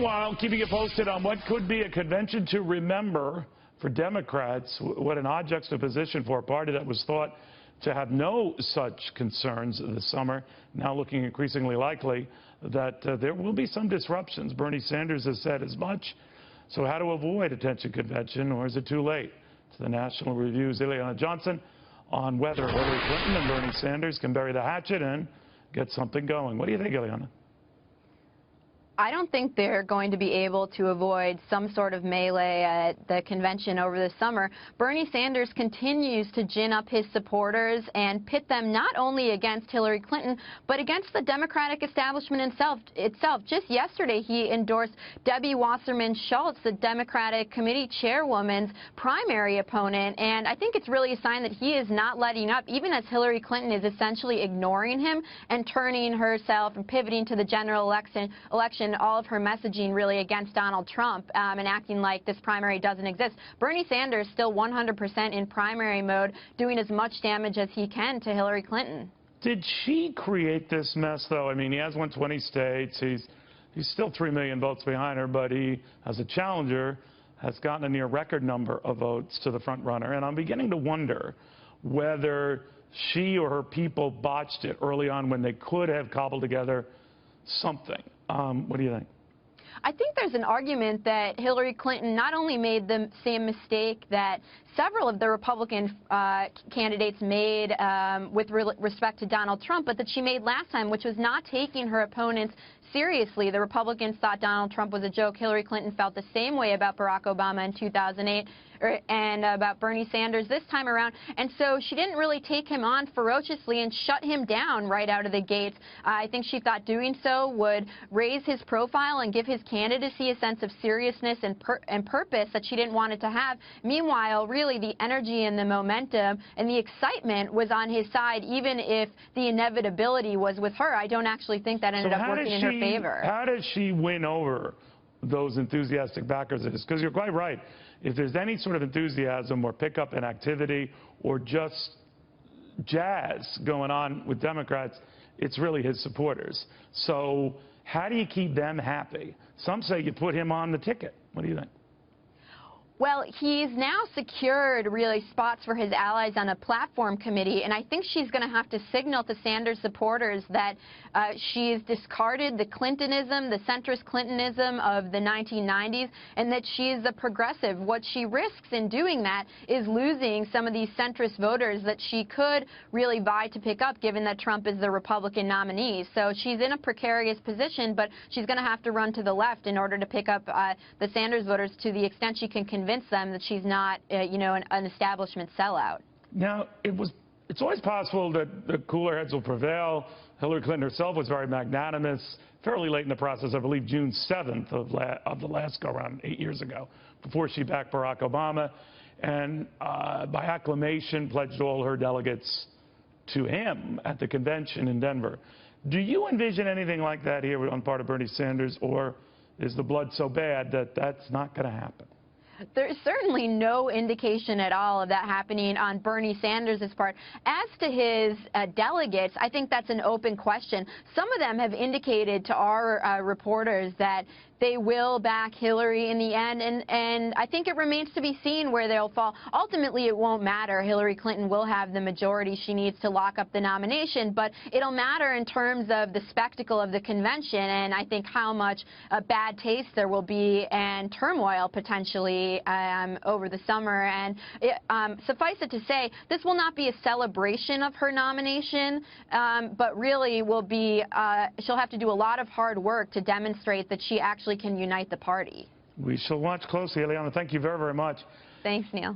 Meanwhile, keeping you posted on what could be a convention to remember for Democrats. What an odd juxtaposition for a party that was thought to have no such concerns this summer, now looking increasingly likely that there will be some disruptions. Bernie Sanders has said as much. So how to avoid a tension convention, or is it too late? To the National Review's Eliana Johnson on whether Hillary Clinton and Bernie Sanders can bury the hatchet and get something going. What do you think, Eliana? I don't think they're going to be able to avoid some sort of melee at the convention over the summer. Bernie Sanders continues to gin up his supporters and pit them not only against Hillary Clinton, but against the Democratic establishment itself. Just yesterday, he endorsed Debbie Wasserman Schultz, the Democratic Committee chairwoman's primary opponent, and I think it's really a sign that he is not letting up, even as Hillary Clinton is essentially ignoring him and turning herself and pivoting to the general election, all of her messaging really against Donald Trump and acting like this primary doesn't exist. Bernie Sanders still 100% in primary mode, doing as much damage as he can to Hillary Clinton. Did she create this mess, though? I mean, he has won 20 states. He's still 3 million votes behind her, but he, as a challenger, has gotten a near record number of votes to the front runner. And I'm beginning to wonder whether she or her people botched it early on when they could have cobbled together something. What do you think? I think there's an argument that Hillary Clinton not only made the same mistake that several of the Republican candidates made with respect to Donald Trump, but that she made last time, which was not taking her opponents seriously. The Republicans thought Donald Trump was a joke. Hillary Clinton felt the same way about Barack Obama in 2008 and about Bernie Sanders this time around. And so she didn't really take him on ferociously and shut him down right out of the gates. I think she thought doing so would raise his profile and give his candidacy a sense of seriousness and purpose that she didn't want it to have. Meanwhile, really the energy and the momentum and the excitement was on his side, even if the inevitability was with her. I don't actually think that ended up working in her favor. How does she win over those enthusiastic backers? Because you're quite right. If there's any sort of enthusiasm or pickup in activity or just jazz going on with Democrats, it's really his supporters. So how do you keep them happy? Some say you put him on the ticket. What do you think? Well, he's now secured really spots for his allies on a platform committee, and I think she's going to have to signal to Sanders supporters that she's discarded the Clintonism, the centrist Clintonism of the 1990s, and that she's a progressive. What she risks in doing that is losing some of these centrist voters that she could really vie to pick up, given that Trump is the Republican nominee. So she's in a precarious position, but she's going to have to run to the left in order to pick up the Sanders voters to the extent she can convince them that she's not, an establishment sellout. Now, it's always possible that the cooler heads will prevail. Hillary Clinton herself was very magnanimous fairly late in the process, I believe June 7th of the last go-around 8 years ago, before she backed Barack Obama, and by acclamation pledged all her delegates to him at the convention in Denver. Do you envision anything like that here on part of Bernie Sanders, or is the blood so bad that that's not going to happen? There's certainly no indication at all of that happening on Bernie Sanders' part. As to his delegates, I think that's an open question. Some of them have indicated to our reporters that they will back Hillary in the end, and I think it remains to be seen where they'll fall. Ultimately, it won't matter. Hillary Clinton will have the majority she needs to lock up the nomination, but it'll matter in terms of the spectacle of the convention, and I think how much bad taste there will be and turmoil potentially over the summer. And suffice it to say, this will not be a celebration of her nomination, but really will be, she'll have to do a lot of hard work to demonstrate that she actually can unite the party. We shall watch closely. Eliana, thank you very, very much. Thanks, Neil.